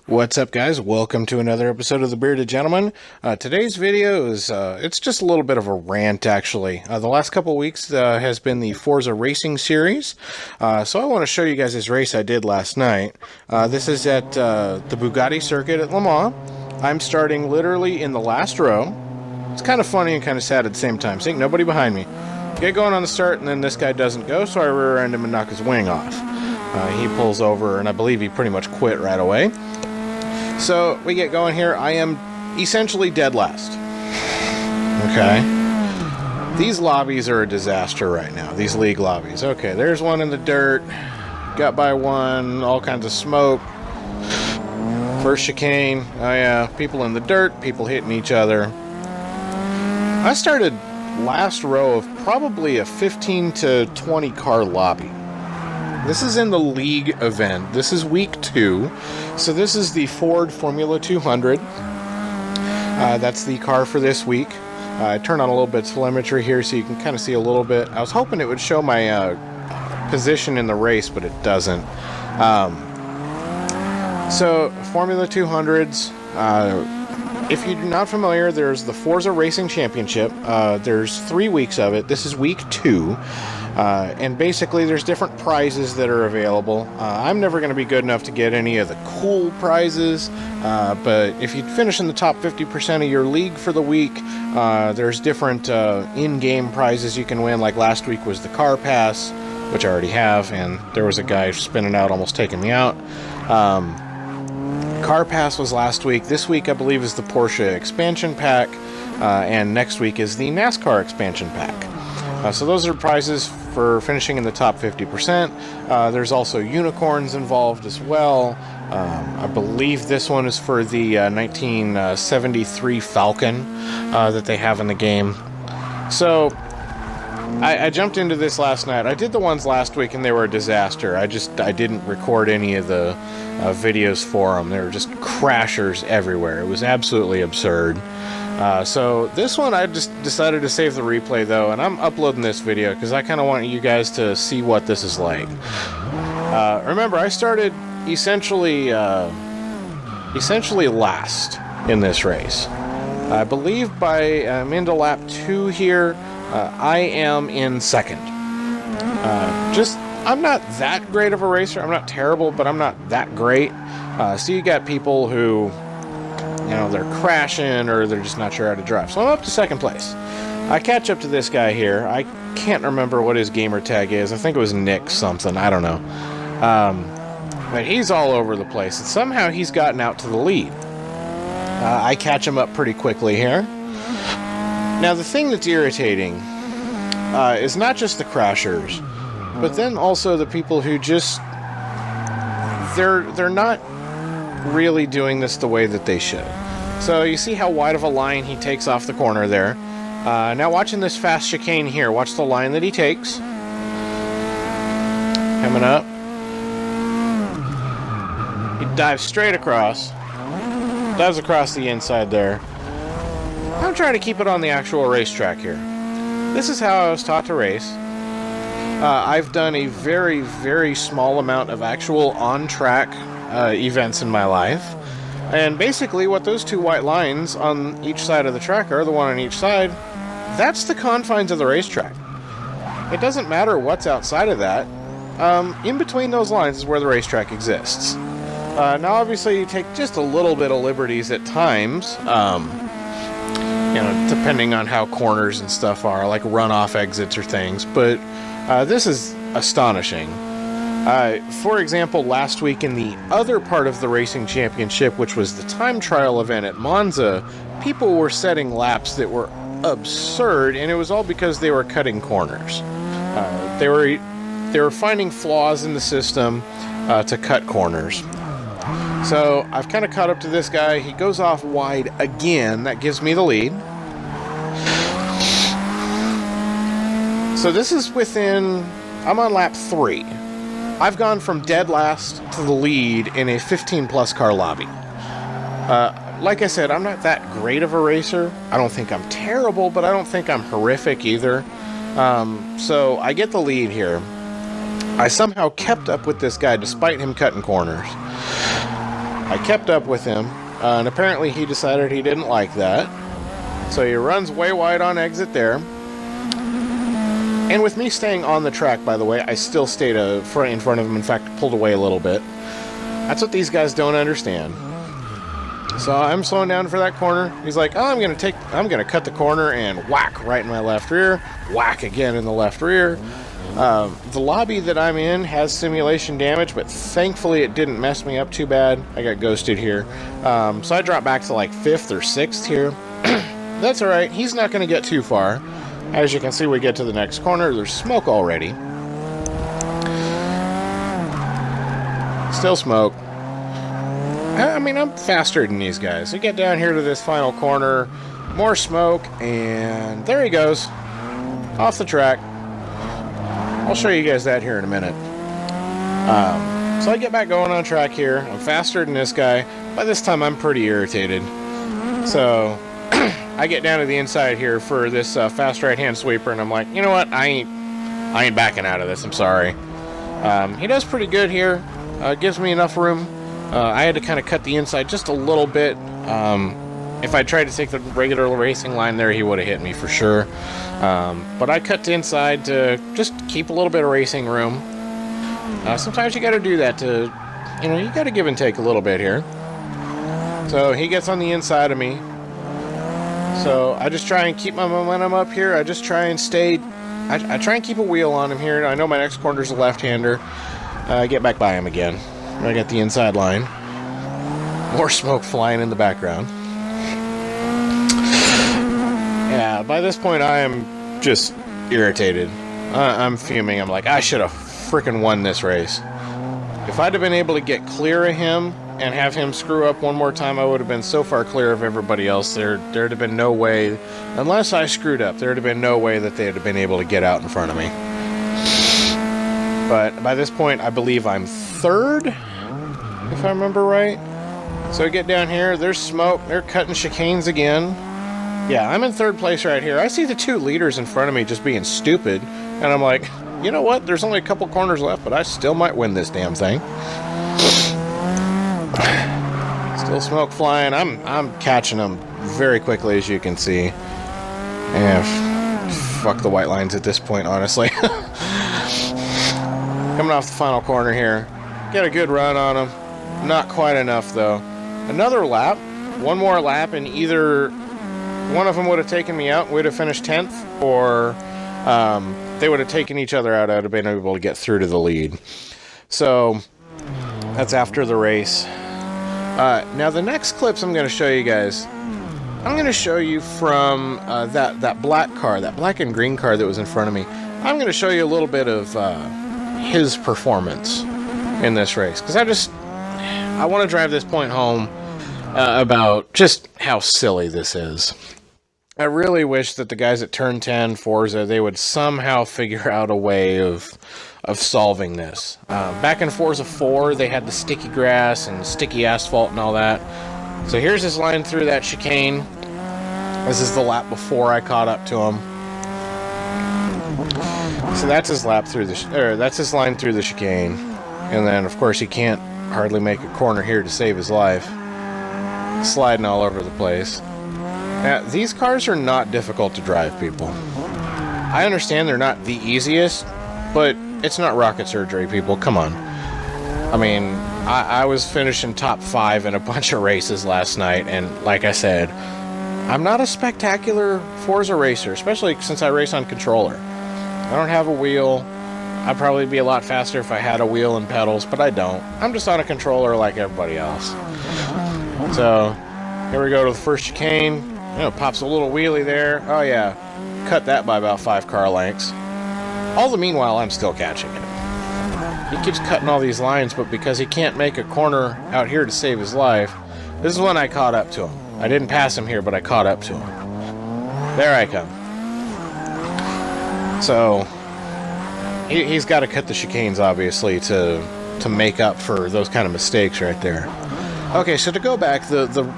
What's up, guys? Welcome to another episode of The Bearded Gentleman. Today's video is, it's just a little bit of a rant, actually. The last couple weeks has been the Forza Racing series. So I want to show you guys this race I did last night. This is at the Bugatti circuit at Le Mans. I'm starting literally in the last row. It's kind of funny and kind of sad at the same time. See, nobody behind me. Get going on the start, and then this guy doesn't go, so I rear end him and knock his wing off. He pulls over, and I believe he pretty much quit right away. So, we get going here. I am essentially dead last. Okay. These lobbies are a disaster right now. These league lobbies. Okay, there's one in the dirt. Got by one. All kinds of smoke. First chicane. Oh yeah, people in the dirt. People hitting each other. I started last row of probably a 15 to 20 car lobby. This is in the league event. This is week 2. So this is the Ford Formula 200. That's the car for this week. I turned on a little bit of telemetry here so you can kind of see a little bit. I was hoping it would show my position in the race, but it doesn't. So Formula 200s. If you're not familiar, there's the Forza Racing Championship. There's 3 weeks of it. This is week 2. And basically there's different prizes that are available. I'm never going to be good enough to get any of the cool prizes, but if you finish in the top 50% of your league for the week, there's different in-game prizes you can win. Like last week was the car pass, which I already have, and there was a guy spinning out almost taking me out. Car pass was last week. This week I believe is the Porsche expansion pack, and next week is the NASCAR expansion pack. So those are prizes for finishing in the top 50%. There's also unicorns involved as well. I believe this one is for the 1973 Falcon that they have in the game. So I jumped into this last night. I did the ones last week and they were a disaster. I didn't record any of the videos for them. They were just crashers everywhere. It was absolutely absurd. So this one I just decided to save the replay though, and I'm uploading this video because I kind of want you guys to see what this is like. Remember, I started essentially last in this race. I believe I'm into lap 2 here. I am in second. I'm not that great of a racer. I'm not terrible, but I'm not that great. So you got people who, you know, they're crashing or they're just not sure how to drive. So I'm up to second place. I catch up to this guy here. I can't remember what his gamer tag is. I think it was Nick something. I don't know. But he's all over the place. And somehow he's gotten out to the lead. I catch him up pretty quickly here. Now the thing that's irritating is not just the crashers, but then also the people who just, they're not really doing this the way that they should. So you see how wide of a line he takes off the corner there. Now watching this fast chicane here, watch the line that he takes. Coming up. He dives straight across. Dives across the inside there. I'm trying to keep it on the actual racetrack here. This is how I was taught to race. I've done a very, very small amount of actual on-track events in my life, and basically what those 2 white lines on each side of the track are, the one on each side, that's the confines of the racetrack. It doesn't matter what's outside of that. In between those lines is where the racetrack exists. Now obviously you take just a little bit of liberties at times, you know, depending on how corners and stuff are, like runoff exits or things, but this is astonishing. For example, last week in the other part of the racing championship, which was the time trial event at Monza, people were setting laps that were absurd, and it was all because they were cutting corners. They were finding flaws in the system to cut corners. So I've kind of caught up to this guy. He goes off wide again. That gives me the lead. So this is I'm on lap 3. I've gone from dead last to the lead in a 15 plus car lobby. Like I said, I'm not that great of a racer. I don't think I'm terrible, but I don't think I'm horrific either. So I get the lead here. I somehow kept up with this guy despite him cutting corners. I kept up with him, and apparently he decided he didn't like that. So he runs way wide on exit there. And with me staying on the track, by the way, I still stayed in front of him. In fact, pulled away a little bit. That's what these guys don't understand. So I'm slowing down for that corner. He's like, oh, I'm gonna cut the corner, and whack right in my left rear, whack again in the left rear. The lobby that I'm in has simulation damage, but thankfully it didn't mess me up too bad. I got ghosted here. So I dropped back to like 5th or 6th here. That's alright, he's not gonna get too far. As you can see, we get to the next corner, there's smoke already. Still smoke. I mean, I'm faster than these guys. We get down here to this final corner, more smoke, and there he goes. Off the track. I'll show you guys that here in a minute. So I get back going on track here. I'm faster than this guy. By this time, I'm pretty irritated. So I get down to the inside here for this fast right-hand sweeper, and I'm like, you know what? I ain't backing out of this. I'm sorry. He does pretty good here. Gives me enough room. I had to kind of cut the inside just a little bit. If I tried to take the regular racing line there, he would have hit me for sure. But I cut the inside to just keep a little bit of racing room. Sometimes you got to do that to, you got to give and take a little bit here. So he gets on the inside of me. So I just try and keep my momentum up here. I just try and stay. I try and keep a wheel on him here. I know my next corner's a left-hander. I get back by him again. I got the inside line. More smoke flying in the background. Yeah, by this point I am just irritated. I'm fuming. I'm like, I should have freaking won this race. If I'd have been able to get clear of him and have him screw up one more time, I would have been so far clear of everybody else. There'd have been no way, unless I screwed up, there'd have been no way that they'd have been able to get out in front of me. But by this point, I believe I'm 3rd, if I remember right. So I get down here, there's smoke, they're cutting chicanes again. Yeah, I'm in 3rd place right here. I see the 2 leaders in front of me just being stupid, and I'm like, you know what? There's only a couple corners left, but I still might win this damn thing. Still smoke flying. I'm catching them very quickly, as you can see. And fuck the white lines at this point, honestly. Coming off the final corner here. Get a good run on them. Not quite enough, though. Another lap. One more lap, and either one of them would have taken me out and we'd have finished 10th, or they would have taken each other out. I'd have been able to get through to the lead. So that's after the race. Now the next clips I'm going to show you guys, I'm going to show you from that black car, that black and green car that was in front of me. I'm going to show you a little bit of his performance in this race, because I want to drive this point home about just how silly this is. I really wish that the guys at Turn 10 Forza, they would somehow figure out a way of solving this. Back in Forza 4, they had the sticky grass and sticky asphalt and all that. So here's his line through that chicane. This is the lap before I caught up to him. So that's his lap through that's his line through the chicane. And then, of course, he can't hardly make a corner here to save his life. Sliding all over the place. Now, these cars are not difficult to drive, people. I understand they're not the easiest, but it's not rocket surgery, people. Come on. I mean, I was finishing top 5 in a bunch of races last night, and like I said, I'm not a spectacular Forza racer, especially since I race on controller. I don't have a wheel. I'd probably be a lot faster if I had a wheel and pedals, but I don't. I'm just on a controller like everybody else. So, here we go to the first chicane. Pops a little wheelie there. Oh yeah, cut that by about 5 car lengths. All the meanwhile, I'm still catching him. He keeps cutting all these lines, but because he can't make a corner out here to save his life, this is when I caught up to him. I didn't pass him here, but I caught up to him. There I come. So, he's got to cut the chicanes, obviously, to make up for those kind of mistakes right there. Okay, so to go back, the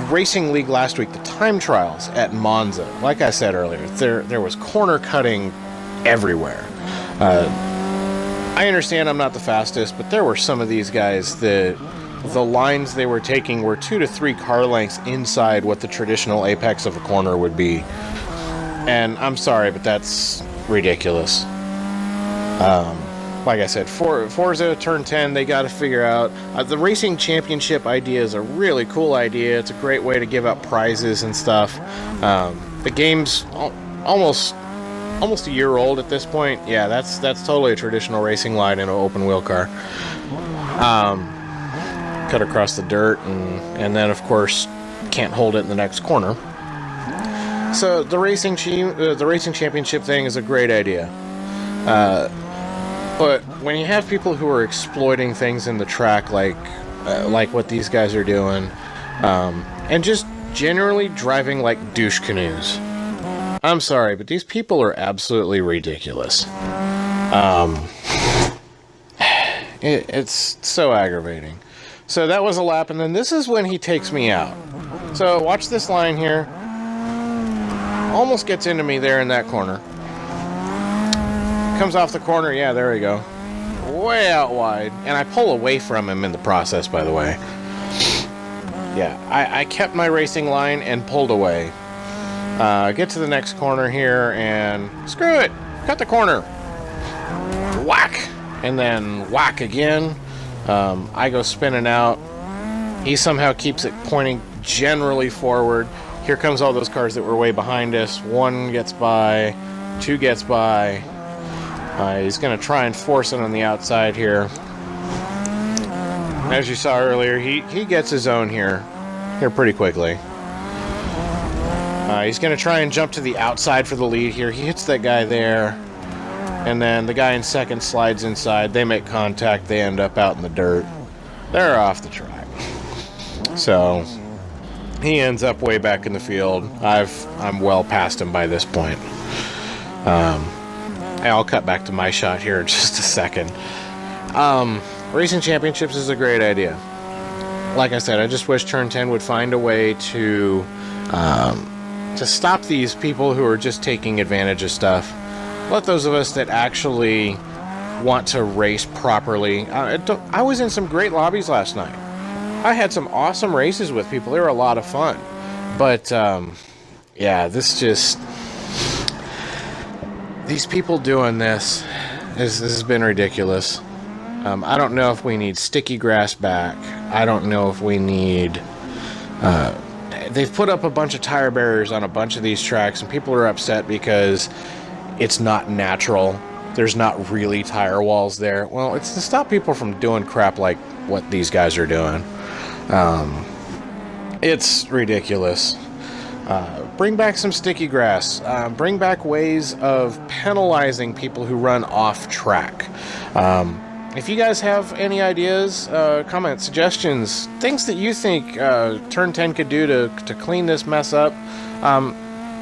Racing League last week, the time trials at Monza, like I said earlier, there was corner cutting everywhere. I understand I'm not the fastest, but there were some of these guys that the lines they were taking were 2 to 3 car lengths inside what the traditional apex of a corner would be. And I'm sorry, but that's ridiculous. Like I said, Forza Turn 10, they got to figure out. The racing championship idea is a really cool idea. It's a great way to give out prizes and stuff. The game's almost a year old at this point. Yeah, that's totally a traditional racing line in an open wheel car. Cut across the dirt, and then of course can't hold it in the next corner. So the racing championship thing is a great idea. But when you have people who are exploiting things in the track, like what these guys are doing, and just generally driving like douche canoes, I'm sorry, but these people are absolutely ridiculous. It's so aggravating. So that was a lap, and then this is when he takes me out. So watch this line here. Almost gets into me there in that corner. Comes off the corner, yeah, there we go. Way out wide. And I pull away from him in the process, by the way. Yeah, I kept my racing line and pulled away. Get to the next corner here, and screw it! Cut the corner! Whack! And then whack again. I go spinning out. He somehow keeps it pointing generally forward. Here comes all those cars that were way behind us. 1 gets by, 2 gets by. He's going to try and force it on the outside here. As you saw earlier, he gets his own here pretty quickly. He's going to try and jump to the outside for the lead here. He hits that guy there. And then the guy in second slides inside. They make contact. They end up out in the dirt. They're off the track. So he ends up way back in the field. I'm well past him by this point. I'll cut back to my shot here in just a second. Racing championships is a great idea. Like I said, I just wish Turn 10 would find a way to stop these people who are just taking advantage of stuff. Let those of us that actually want to race properly. I was in some great lobbies last night. I had some awesome races with people. They were a lot of fun. But, yeah, these people doing this has been ridiculous. I don't know if we need sticky grass back. I don't know if we need... they've put up a bunch of tire barriers on a bunch of these tracks, and people are upset because it's not natural. There's not really tire walls there. Well, it's to stop people from doing crap like what these guys are doing. It's ridiculous. Bring back some sticky grass. Bring back ways of penalizing people who run off track. If you guys have any ideas, comments, suggestions, things that you think Turn 10 could do to clean this mess up,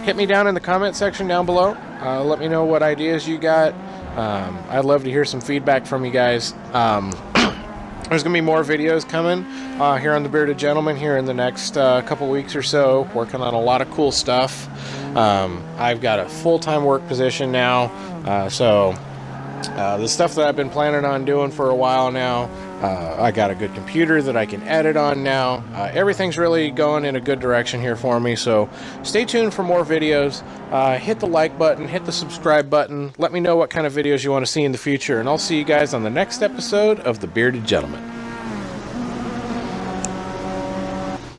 hit me down in the comment section down below. Let me know what ideas you got. I'd love to hear some feedback from you guys. There's going to be more videos coming here on The Bearded Gentleman here in the next couple weeks or so. Working on a lot of cool stuff. I've got a full-time work position now. So the stuff that I've been planning on doing for a while now, I got a good computer that I can edit on now. Everything's really going in a good direction here for me. So stay tuned for more videos. Hit the like button, hit the subscribe button. Let me know what kind of videos you want to see in the future, and I'll see you guys on the next episode of The Bearded Gentleman.